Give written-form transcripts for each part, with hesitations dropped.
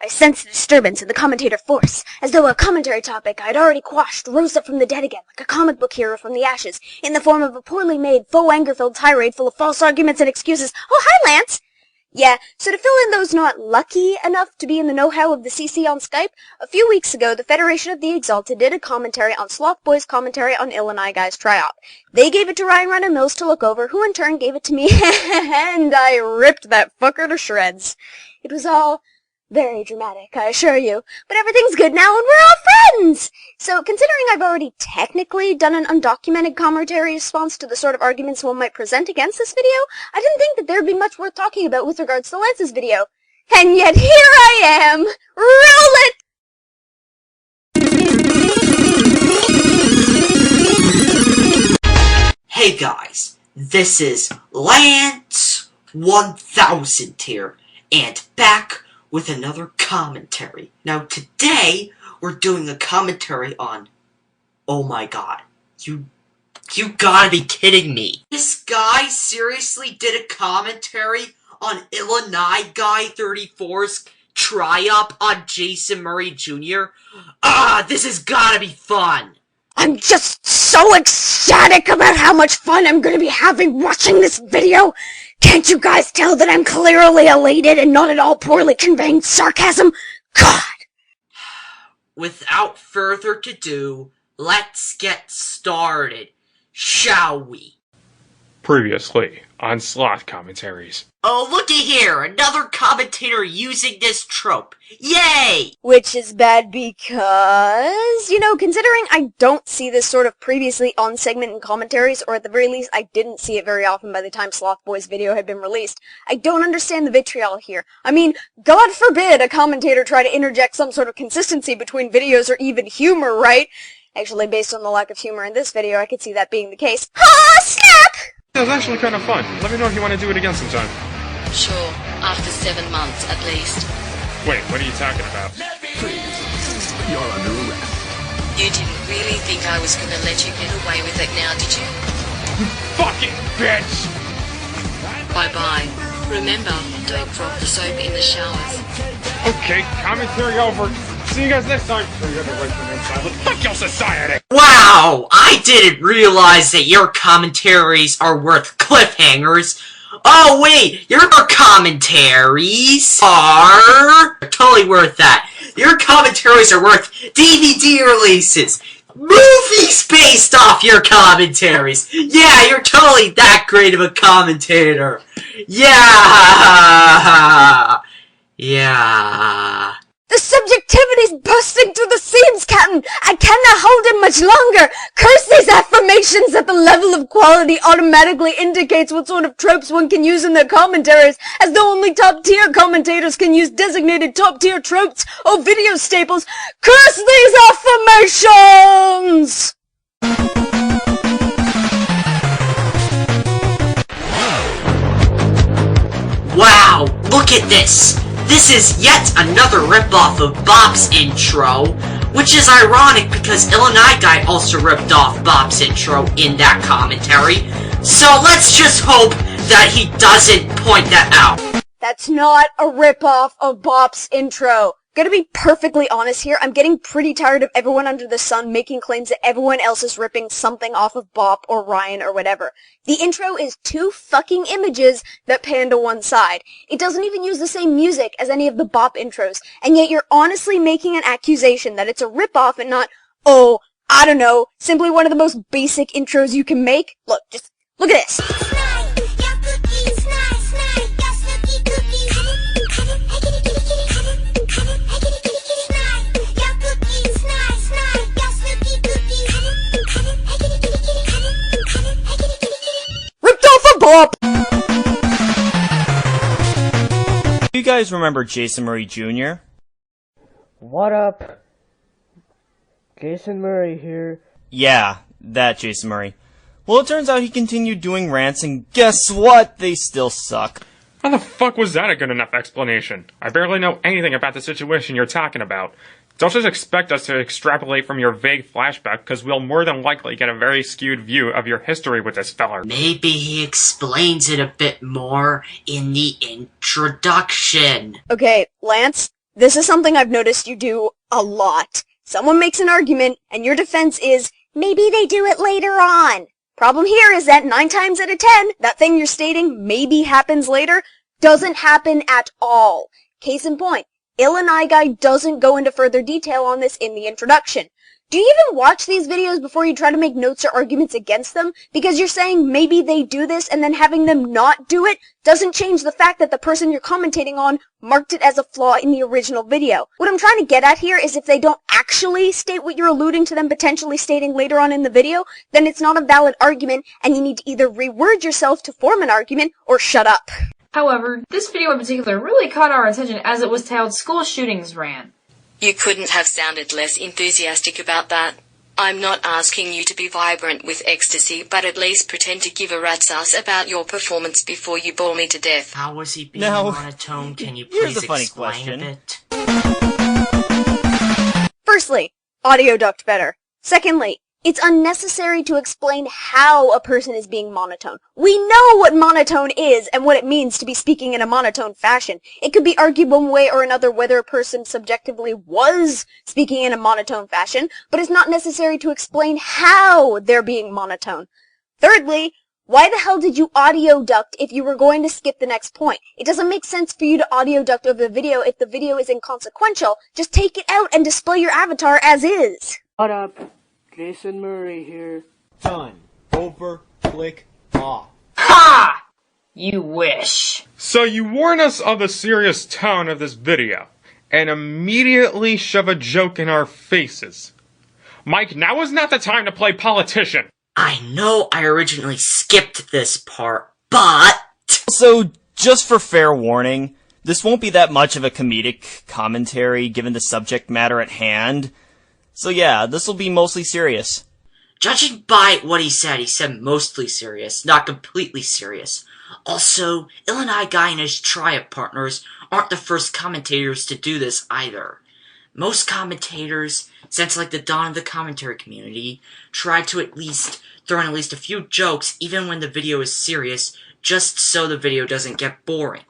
I sensed a disturbance in the commentator force, as though a commentary topic I had already quashed rose up from the dead again, like a comic book hero from the ashes, in the form of a poorly made, faux anger-filled tirade full of false arguments and excuses. Oh, hi, Lance! Yeah, so to fill in those not lucky enough to be in the know-how of the CC on Skype, a few weeks ago, the Federation of the Exalted did a commentary on Sloth Boy's commentary on Illinois Guy's Tri-Op. They gave it to Ryan Runner Mills to look over, who in turn gave it to me, and I ripped that fucker to shreds. It was all very dramatic, I assure you. But everything's good now and we're all friends! So, considering I've already technically done an undocumented commentary response to the sort of arguments one might present against this video, I didn't think that there'd be much worth talking about with regards to Lance's video. And yet here I am! Roll it! Hey guys, this is Lance 1000 here, and back with another commentary. Now today, we're doing a commentary on... Oh my god. You gotta be kidding me. This guy seriously did a commentary on Illinois Guy 34's Tri-Op on Jason Murray Jr.? This has gotta be fun! I'm just so ecstatic about how much fun I'm gonna be having watching this video! Can't you guys tell that I'm clearly elated and not at all poorly conveying sarcasm? God! Without further ado, let's get started, shall we? Previously on Sloth Commentaries. Oh, looky here, another commentator using this trope. Yay! Which is bad because, considering I don't see this sort of previously on segment in commentaries, or at the very least I didn't see it very often by the time Sloth Boy's video had been released, I don't understand the vitriol here. I mean, God forbid a commentator try to interject some sort of consistency between videos or even humor, right? Actually, based on the lack of humor in this video, I could see that being the case. Ha! Snap! It was actually kind of fun. Let me know if you want to do it again sometime. Sure, after 7 months at least. Wait, what are you talking about? Please, you're under arrest. You didn't really think I was gonna let you get away with it now, did you? You fucking bitch! Bye-bye. Remember, don't drop the soap in the showers. Okay, commentary over. See you guys next time. Fuck your society! Wow! I didn't realize that your commentaries are worth cliffhangers. Oh wait, your commentaries are totally worth that. Your commentaries are worth DVD releases. Movies based off your commentaries. Yeah, you're totally that great of a commentator. Yeah. Yeah. The subjectivity's bursting through the seams, Captain! I cannot hold it much longer! Curse these affirmations that the level of quality automatically indicates what sort of tropes one can use in their commentaries, as though only top-tier commentators can use designated top-tier tropes or video staples. Curse these affirmations! Wow, look at this! This is yet another ripoff of Bop's intro, which is ironic because Illinois Guy also ripped off Bop's intro in that commentary, so let's just hope that he doesn't point that out. That's not a ripoff of Bop's intro. Gonna be perfectly honest here, I'm getting pretty tired of everyone under the sun making claims that everyone else is ripping something off of Bop or Ryan or whatever. The intro is 2 fucking images that pan to one side. It doesn't even use the same music as any of the Bop intros, and yet you're honestly making an accusation that it's a ripoff and not, oh, I don't know, simply one of the most basic intros you can make? Look, just look at this. Bop! You guys remember Jason Murray Jr.? What up? Jason Murray here. Yeah, that Jason Murray. Well, it turns out he continued doing rants, and guess what? They still suck. How the fuck was that a good enough explanation? I barely know anything about the situation you're talking about. Don't just expect us to extrapolate from your vague flashback, because we'll more than likely get a very skewed view of your history with this feller. Maybe he explains it a bit more in the introduction. Okay, Lance, This is something I've noticed you do a lot. Someone makes an argument, and your defense is, maybe they do it later on. Problem here is that 9 times out of 10, that thing you're stating maybe happens later doesn't happen at all. Case in point, Illini Guy doesn't go into further detail on this in the introduction. Do you even watch these videos before you try to make notes or arguments against them? Because you're saying maybe they do this and then having them not do it doesn't change the fact that the person you're commentating on marked it as a flaw in the original video. What I'm trying to get at here is if they don't actually state what you're alluding to them potentially stating later on in the video, then it's not a valid argument and you need to either reword yourself to form an argument or shut up. However, this video in particular really caught our attention as it was titled School Shootings Rant. You couldn't have sounded less enthusiastic about that. I'm not asking you to be vibrant with ecstasy, but at least pretend to give a rat's ass about your performance before you bore me to death. How was he being Now, monotone? Can you here's please a funny explain question. a bit? Firstly, audio ducked better. Secondly, it's unnecessary to explain how a person is being monotone. We know what monotone is and what it means to be speaking in a monotone fashion. It could be argued one way or another whether a person subjectively was speaking in a monotone fashion, but it's not necessary to explain how they're being monotone. Thirdly, why the hell did you audio duct if you were going to skip the next point? It doesn't make sense for you to audio duct over the video if the video is inconsequential. Just take it out and display your avatar as is. What up? Jason Murray here. Done. Over. Click. Off. Ha! You wish. So you warn us of the serious tone of this video, and immediately shove a joke in our faces. Mike, now is not the time to play politician. I know I originally skipped this part, but... So, just for fair warning, this won't be that much of a comedic commentary given the subject matter at hand. So yeah, this will be mostly serious. Judging by what he said mostly serious, not completely serious. Also, Illini Guy and his triad partners aren't the first commentators to do this either. Most commentators, since like the dawn of the commentary community, try to at least throw in at least a few jokes even when the video is serious, just so the video doesn't get boring.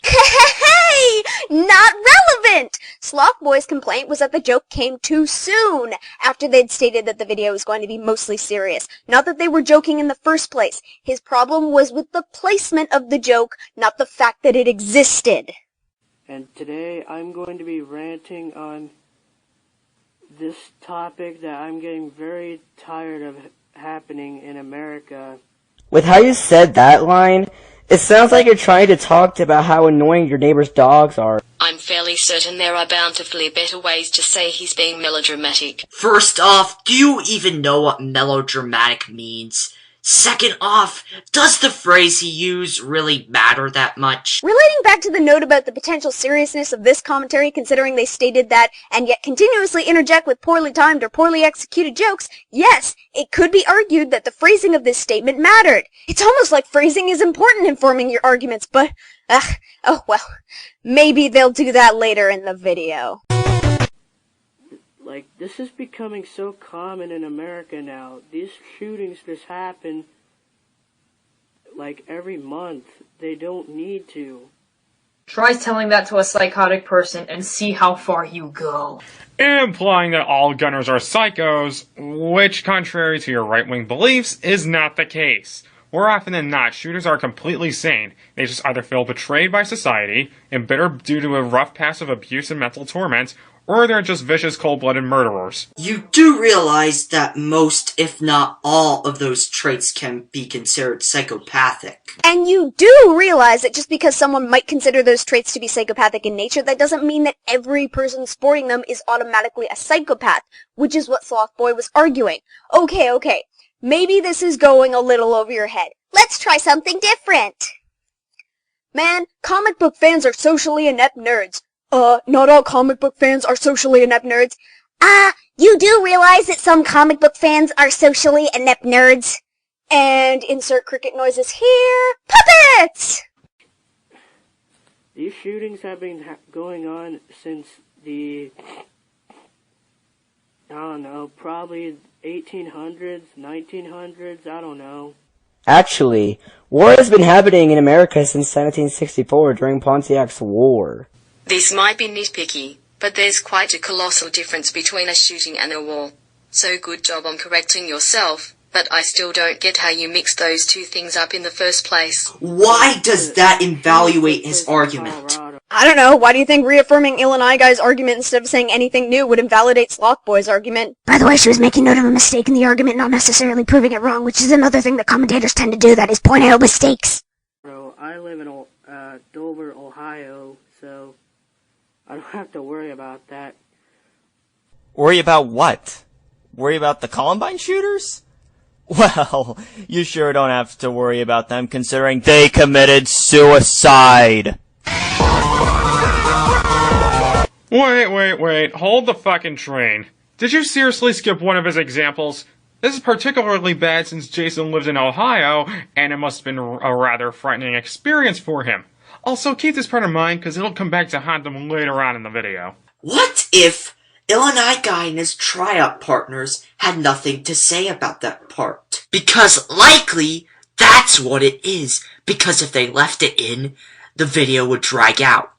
Hey! Not relevant! Sloth Boy's complaint was that the joke came too soon, after they'd stated that the video was going to be mostly serious. Not that they were joking in the first place. His problem was with the placement of the joke, not the fact that it existed. And today I'm going to be ranting on this topic that I'm getting very tired of happening in America. With how you said that line, it sounds like you're trying to talk about how annoying your neighbor's dogs are. I'm fairly certain there are bountifully better ways to say he's being melodramatic. First off, do you even know what melodramatic means? Second off, does the phrase he used really matter that much? Relating back to the note about the potential seriousness of this commentary, considering they stated that, and yet continuously interject with poorly timed or poorly executed jokes, yes, it could be argued that the phrasing of this statement mattered. It's almost like phrasing is important in forming your arguments, but, oh well, maybe they'll do that later in the video. Like, this is becoming so common in America now. These shootings just happen, like, every month. They don't need to. Try telling that to a psychotic person and see how far you go. Implying that all gunners are psychos, which, contrary to your right-wing beliefs, is not the case. More often than not, shooters are completely sane. They just either feel betrayed by society, embittered due to a rough past of abuse and mental torment, or they're just vicious, cold-blooded murderers. You do realize that most, if not all, of those traits can be considered psychopathic. And you do realize that just because someone might consider those traits to be psychopathic in nature, that doesn't mean that every person sporting them is automatically a psychopath, which is what Sloth Boy was arguing. Okay. Maybe this is going a little over your head. Let's try something different. Man, comic book fans are socially inept nerds. Not all comic book fans are socially inept nerds. You do realize that some comic book fans are socially inept nerds? And insert cricket noises here. Puppets! These shootings have been going on since the, I don't know, probably 1800s, 1900s, I don't know. Actually, war has been happening in America since 1764 during Pontiac's War. This might be nitpicky, but there's quite a colossal difference between a shooting and a war. So good job on correcting yourself, but I still don't get how you mixed those two things up in the first place. Why does that invalidate his argument? I don't know, why do you think reaffirming Illinois Guy's argument instead of saying anything new would invalidate Sloth Boy's argument? By the way, she was making note of a mistake in the argument, not necessarily proving it wrong, which is another thing that commentators tend to do, that is point out mistakes. Bro, I live in Dover, Ohio, so I don't have to worry about that. Worry about what? Worry about the Columbine shooters? Well, you sure don't have to worry about them considering they committed suicide. Wait, hold the fucking train. Did you seriously skip one of his examples? This is particularly bad since Jason lives in Ohio, and it must have been a rather frightening experience for him. Also, keep this part in mind, because it'll come back to haunt them later on in the video. What if Illinois Guy and his tryout partners had nothing to say about that part? Because likely, that's what it is. Because if they left it in, the video would drag out.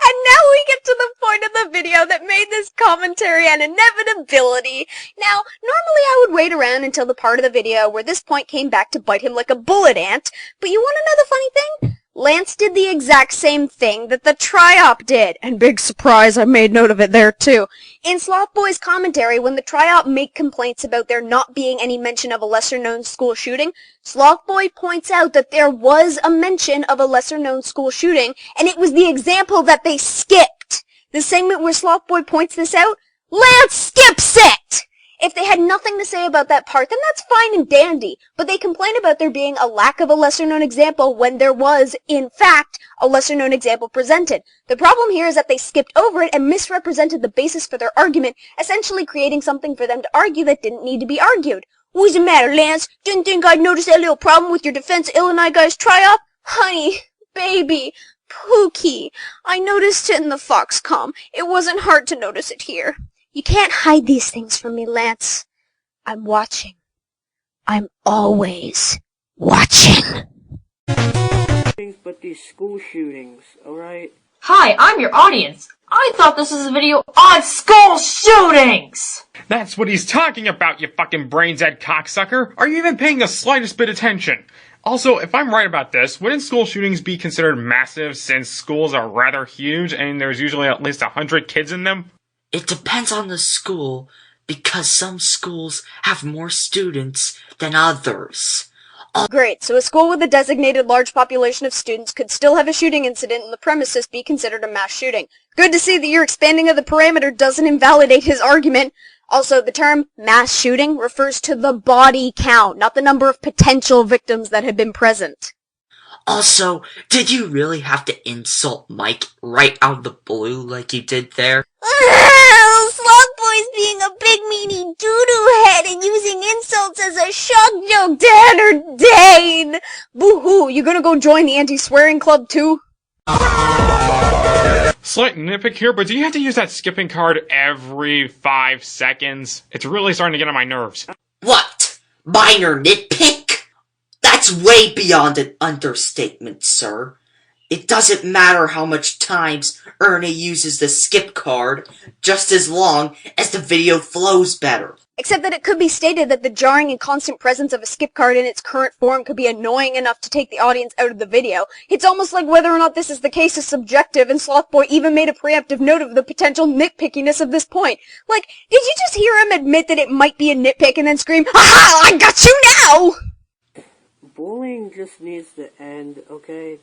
And now we get to the point of the video that made this commentary an inevitability. Now, normally I would wait around until the part of the video where this point came back to bite him like a bullet ant, but you want to know the funny thing? Lance did the exact same thing that the Tri-Op did, and big surprise, I made note of it there too. In Sloth Boy's commentary, when the Tri-Op make complaints about there not being any mention of a lesser-known school shooting, Sloth Boy points out that there was a mention of a lesser-known school shooting, and it was the example that they skipped. The segment where Sloth Boy points this out, Lance skips it! If they had nothing to say about that part, then that's fine and dandy, but they complain about there being a lack of a lesser-known example when there was, in fact, a lesser-known example presented. The problem here is that they skipped over it and misrepresented the basis for their argument, essentially creating something for them to argue that didn't need to be argued. What's the matter, Lance? Didn't think I'd notice that little problem with your defense Illinois Guy's Tri-Op? Honey, baby, Pookie, I noticed it in the Foxcom. It wasn't hard to notice it here. You can't hide these things from me, Lance. I'm watching. I'm always watching. But these school shootings, alright? Hi, I'm your audience. I thought this was a video on school shootings! That's what he's talking about, you fucking brain-dead cocksucker! Are you even paying the slightest bit attention? Also, if I'm right about this, wouldn't school shootings be considered massive since schools are rather huge and there's usually at least 100 kids in them? It depends on the school, because some schools have more students than others. Great, so a school with a designated large population of students could still have a shooting incident and the premises be considered a mass shooting. Good to see that your expanding of the parameter doesn't invalidate his argument. Also, the term mass shooting refers to the body count, not the number of potential victims that had been present. Also, did you really have to insult Mike right out of the blue like you did there? Sloth Boy's being a big meanie doo-doo head and using insults as a shock joke to entertain. Boo-hoo, you gonna go join the anti-swearing club too? Slight nitpick here, but do you have to use that skipping card every 5 seconds? It's really starting to get on my nerves. What? Minor nitpick? That's way beyond an understatement, sir. It doesn't matter how much times Ernie uses the skip card, just as long as the video flows better. Except that it could be stated that the jarring and constant presence of a skip card in its current form could be annoying enough to take the audience out of the video. It's almost like whether or not this is the case is subjective, and Slothboy even made a preemptive note of the potential nitpickiness of this point. Like, did you just hear him admit that it might be a nitpick and then scream, "Aha! I got you now!" Bullying just needs to end, okay?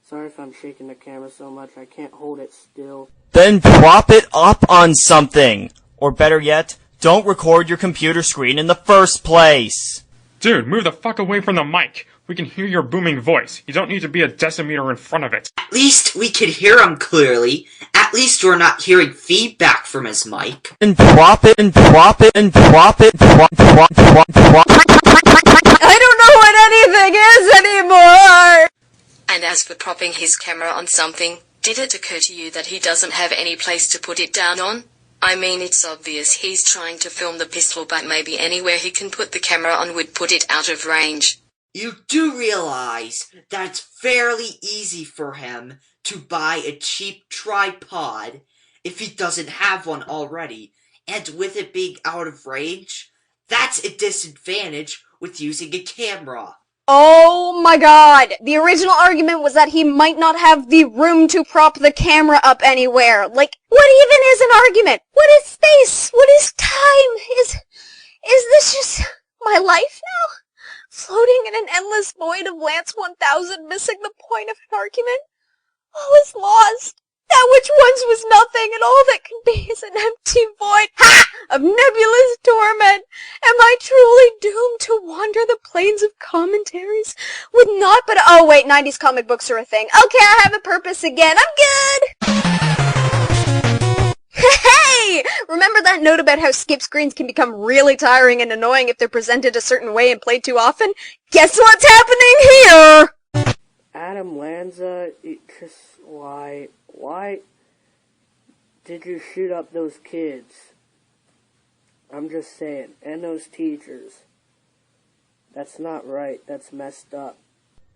Sorry if I'm shaking the camera so much, I can't hold it still. Then prop it up on something! Or better yet, don't record your computer screen in the first place! Dude, move the fuck away from the mic. We can hear your booming voice. You don't need to be a decimeter in front of it. At least we could hear him clearly. At least we're not hearing feedback from his mic. And prop it, and prop it, and prop it, prop. I don't know what anything is anymore! And as for propping his camera on something, did it occur to you that he doesn't have any place to put it down on? I mean, it's obvious he's trying to film the pistol, but maybe anywhere he can put the camera on would put it out of range. You do realize that it's fairly easy for him to buy a cheap tripod if he doesn't have one already, and with it being out of range, that's a disadvantage with using a camera. Oh my god! The original argument was that he might not have the room to prop the camera up anywhere. Like, what even is an argument? What is space? What is time? Is this just my life now? Floating in an endless void of Lance 1000, missing the point of an argument? All is lost. That which once was nothing, and all that can be is an empty void, of nebulous torment. Am I truly doomed to wander the plains of commentaries with naught but— oh wait, 90s comic books are a thing. Okay, I have a purpose again. I'm good! Hey! Remember that note about how skip screens can become really tiring and annoying if they're presented a certain way and played too often? Guess what's happening here? Adam Lanza, why did you shoot up those kids? I'm just saying, and those teachers. That's not right, that's messed up.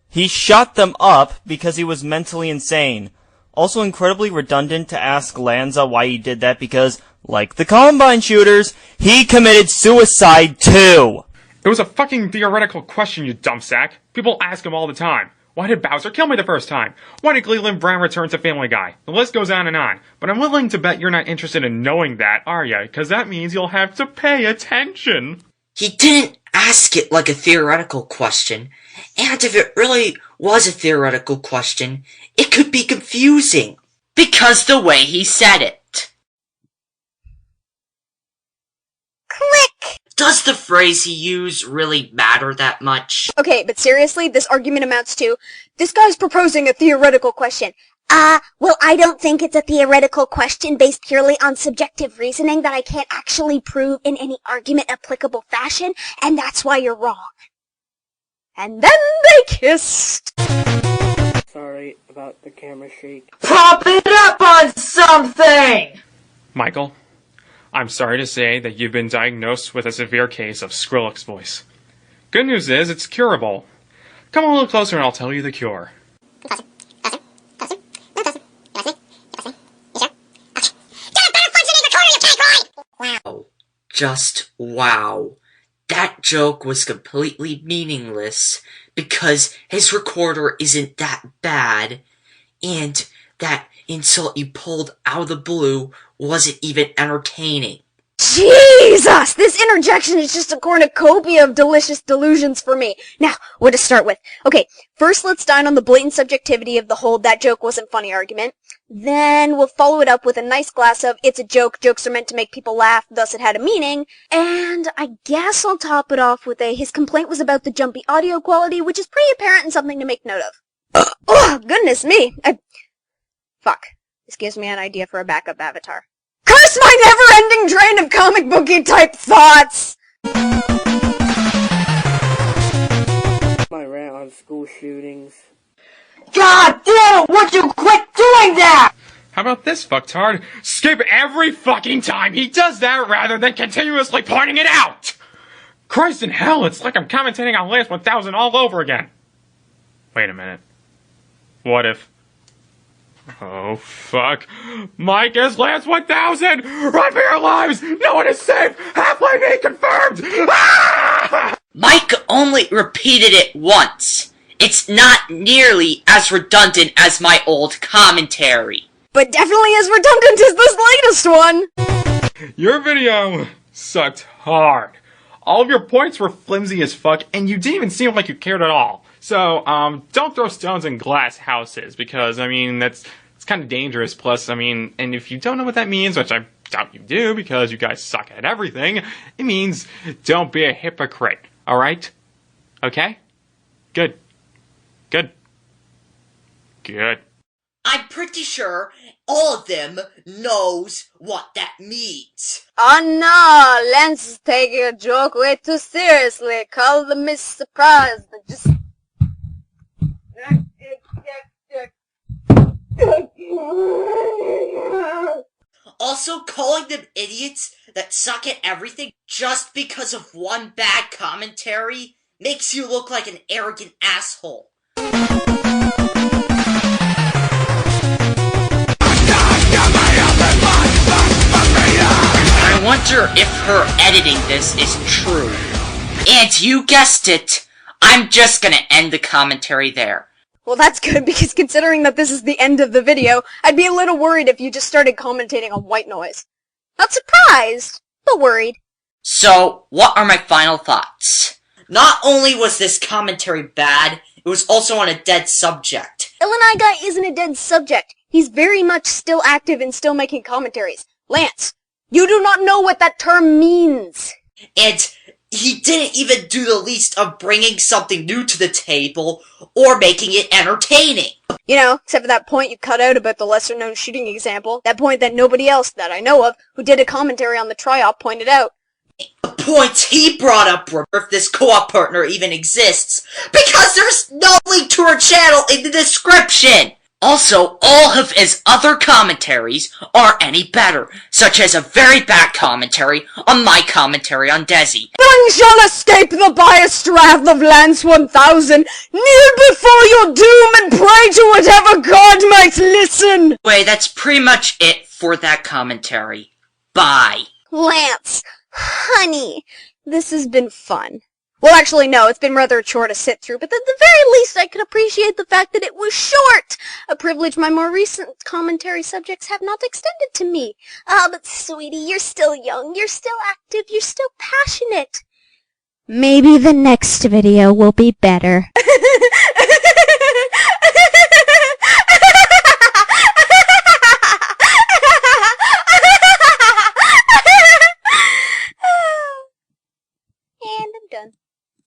He shot them up because he was mentally insane. Also incredibly redundant to ask Lanza why he did that because, like the Columbine shooters, he committed suicide too! It was a fucking theoretical question, you dumb sack. People ask him all the time. Why did Bowser kill me the first time? Why did Cleveland Brown return to Family Guy? The list goes on and on. But I'm willing to bet you're not interested in knowing that, are ya? Because that means you'll have to pay attention. He didn't ask it like a theoretical question, and if it really was a theoretical question, it could be confusing. Because the way he said it. Click! Does the phrase he used really matter that much? Okay, but seriously, this argument amounts to, this guy's proposing a theoretical question. Well, I don't think it's a theoretical question based purely on subjective reasoning that I can't actually prove in any argument-applicable fashion, and that's why you're wrong. And then they kissed. Sorry about the camera shake. Prop it up on something! Michael, I'm sorry to say that you've been diagnosed with a severe case of Skrillex voice. Good news is, it's curable. Come a little closer and I'll tell you the cure. Wow. Just wow. That joke was completely meaningless because his recorder isn't that bad, and that insult you pulled out of the blue wasn't even entertaining. Jesus! This interjection is just a cornucopia of delicious delusions for me. Now, what to start with? Okay, first let's dine on the blatant subjectivity of the whole that joke wasn't funny argument. Then we'll follow it up with a nice glass of it's a joke, jokes are meant to make people laugh, thus it had a meaning. And I guess I'll top it off with his complaint was about the jumpy audio quality, which is pretty apparent and something to make note of. Oh, goodness me. Fuck. This gives me an idea for a backup avatar. Curse my never-ending train of comic booky type thoughts! My rant on school shootings. God damn it, would you quit doing that? How about this, fucktard? Skip every fucking time he does that rather than continuously pointing it out! Christ in hell, it's like I'm commentating on Lance 1000 all over again. Wait a minute. What if... Oh, fuck. Mike is Lance 1000! Run for your lives! No one is safe! Half-Life 8 confirmed! Ah! Mike only repeated it once. It's not nearly as redundant as my old commentary. But definitely as redundant as this latest one! Your video sucked hard. All of your points were flimsy as fuck, and you didn't even seem like you cared at all. So, don't throw stones in glass houses, because, I mean, it's kind of dangerous. Plus, I mean, and if you don't know what that means, which I doubt you do, because you guys suck at everything, it means don't be a hypocrite, alright? Okay? Good. Good. Good. I'm pretty sure all of them knows what that means. Oh no, Lance is taking a joke way too seriously. Call the Miss Surprise. Just... Also, calling them idiots that suck at everything just because of one bad commentary makes you look like an arrogant asshole. I wonder if her editing this is true. And you guessed it, I'm just gonna end the commentary there. Well, that's good, because considering that this is the end of the video, I'd be a little worried if you just started commentating on white noise. Not surprised, but worried. So, what are my final thoughts? Not only was this commentary bad, it was also on a dead subject. Illini Guy isn't a dead subject. He's very much still active and still making commentaries. Lance, you do not know what that term means. And he didn't even do the least of bringing something new to the table or making it entertaining. You know, except for that point you cut out about the lesser-known shooting example. That point that nobody else that I know of who did a commentary on the tri-op pointed out. The points he brought up were if this co-op partner even exists, because there's no link to her channel in the description! Also, all of his other commentaries aren't any better, such as a very bad commentary on my commentary on Desi. None shall escape the biased wrath of Lance 1000. Kneel before your doom and pray to whatever god might listen. Anyway, that's pretty much it for that commentary. Bye. Lance, honey, this has been fun. Well, actually, no, it's been rather a chore to sit through, but at the very least I can appreciate the fact that it was short, a privilege my more recent commentary subjects have not extended to me. But sweetie, you're still young, you're still active, you're still passionate. Maybe the next video will be better.